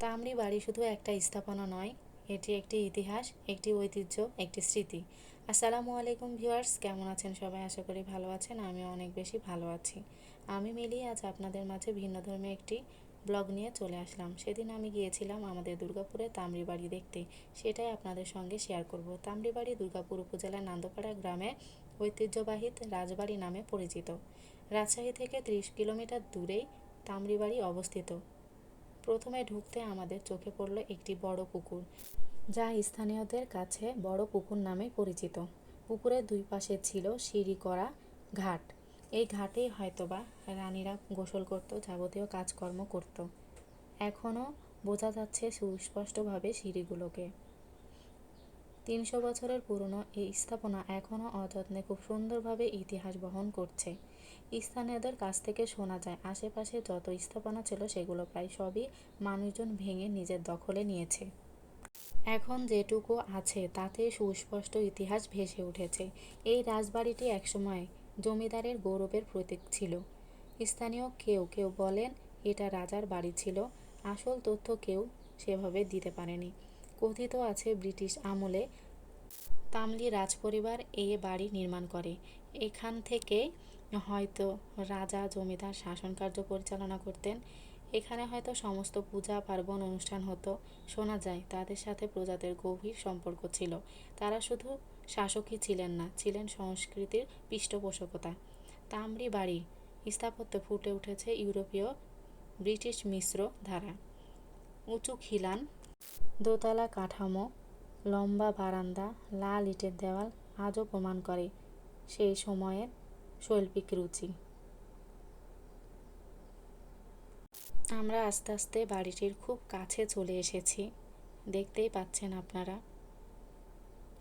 তামড়ি বাড়ি শুধু একটা স্থাপনা নয়, এটি একটি ইতিহাস, একটি ঐতিহ্য, একটি স্মৃতি। আসসালামু আলাইকুম ভিউয়ার্স, কেমন আছেন সবাই? আশা করি ভালো আছেন। আমিও অনেক বেশি ভালো আছি। আমি মিলি আজ আপনাদের মাঝে ভিন্ন ধর্মী একটি ব্লগ নিয়ে চলে আসলাম। সেদিন আমি গিয়েছিলাম আমাদের দুর্গাপুরে তামড়ি বাড়ি দেখতে, সেটাই আপনাদের সঙ্গে শেয়ার করব। তামড়ি বাড়ি দুর্গাপুর উপজেলার নান্দপাড়া গ্রামে ঐতিহ্যবাহী রাজবাড়ি নামে পরিচিত। রাজশাহী থেকে 30 কিলোমিটার দূরেই তামড়ি বাড়ি অবস্থিত। প্রথমে ঢুকতে আমাদের চোখে পড়ল একটি বড় পুকুর, যা স্থানীয়দের কাছে বড় পুকুর নামে পরিচিত। পুকুরের দুই পাশে ছিল সিঁড়ি করা ঘাট। এই ঘাটেই হয়তোবা রানীরা গোসল করত, যাবতীয় কাজকর্ম করত। এখনও বোঝা যাচ্ছে সুস্পষ্টভাবে সিঁড়িগুলোকে। 300 বছরের পুরনো এই স্থাপনা এখনও অযত্নে খুব সুন্দরভাবে ইতিহাস বহন করছে। স্থানীয়দের কাছ থেকে শোনা যায়, আশেপাশে যত স্থাপনা ছিল সেগুলো প্রায় সবই মানুষজন ভেঙে নিজের দখলে নিয়েছে। এখন যেটুকু আছে তাতে সুস্পষ্ট ইতিহাস ভেসে উঠেছে। এই রাজবাড়িটি একসময় জমিদারের গৌরবের প্রতীক ছিল। স্থানীয় কেউ কেউ বলেন এটা রাজার বাড়ি ছিল। আসল তথ্য কেউ সেভাবে দিতে পারেনি। কথিত আছে ব্রিটিশ আমলে তামলি রাজপরিবার এ বাড়ি নির্মাণ করে। এখান থেকে হয়তো রাজা জমিদার শাসনকার্য পরিচালনা করতেন। এখানে হয়তো সমস্ত পূজা পার্বণ অনুষ্ঠান হতো। শোনা যায় তাদের সাথে প্রজাদের গভীর সম্পর্ক ছিল। তারা শুধু শাসকই ছিলেন না, ছিলেন সংস্কৃতির পৃষ্ঠপোষকতা। তামড়ি বাড়ি স্থাপত্যে ফুটে উঠেছে ইউরোপীয় ব্রিটিশ মিশ্র ধারা। উঁচু খিলান, দোতলা কাঠামো, লম্বা বারান্দা, লাল ইটের দেওয়াল আজও প্রমাণ করে সেই সময়ের শৈল্পিক রুচি। আমরা আস্তে আস্তে বাড়িটির খুব কাছে চলে এসেছি। দেখতেই পাচ্ছেন আপনারা,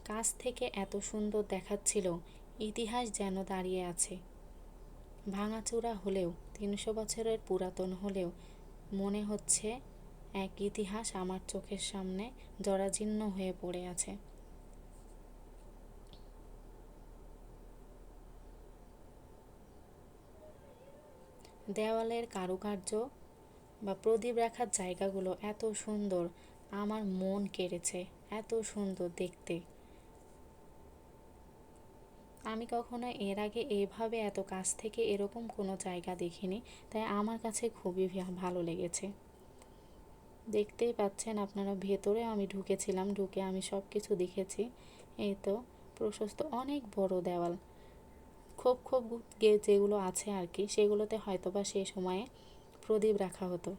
কাছ থেকে এত সুন্দর দেখাচ্ছিল, ইতিহাস যেন দাঁড়িয়ে আছে। ভাঙাচোরা হলেও 300 বছরের পুরাতন হলেও মনে হচ্ছে এক ইতিহাস আমার চোখের সামনে জরাজীর্ণ হয়ে পড়ে আছে। দেওয়ালের কারুকার্য বা প্রদীপ রাখার জায়গাগুলো এত সুন্দর, আমার মন কেড়েছে। এত সুন্দর দেখতে। আমি কখনো এর আগে এভাবে এত কাছ থেকে এরকম কোনো জায়গা দেখিনি, তাই আমার কাছে খুবই ভালো লেগেছে। দেখতেই পাচ্ছেন আপনারা, ভেতরে আমি ঢুকেছিলাম, ঢুকে আমি সব কিছু দেখেছি। এই তো প্রশস্ত অনেক বড় দেওয়াল, খোপ খোপ যেগুলো আছে আর কি, সেগুলোতে হয়তোবা সে সময়ে প্রদীপ রাখা হতো।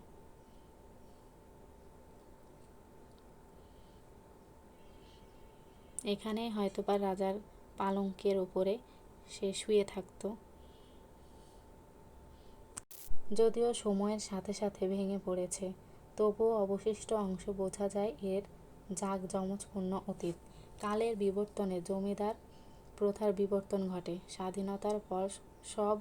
এখানে হয়তোবা রাজার পালঙ্কের ওপরে সে শুয়ে থাকতো। যদিও সময়ের সাথে সাথে ভেঙে পড়েছে, তবুও অবশিষ্ট অংশ বোঝা যায় এর জাঁকজমকপূর্ণ অতীত। কালের বিবর্তনে জমিদার প্রথার বিবর্তন ঘটে। স্বাধীনতার পর সব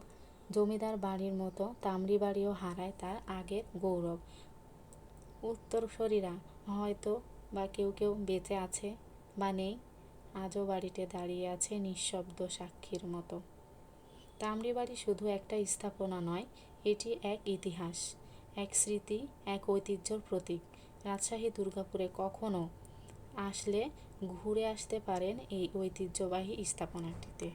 জমিদার বাড়ির মতো তামড়ি বাড়িও হারায় তার আগের গৌরব। উত্তরসূরিরা হয়তো বা কেউ কেউ বেঁচে আছে বা নেই, আজও বাড়িতে দাঁড়িয়ে আছে নিঃশব্দ সাক্ষীর মতো। তামড়ি বাড়ি শুধু একটা স্থাপনা নয়, এটি এক ইতিহাস, এক স্মৃতি, এক ঐতিহ্যর প্রতীক। রাজশাহী দুর্গাপুরে কখনো আসলে ঘুরে আসতে পারেন এই ঐতিহ্যবাহী স্থাপনাটিতে।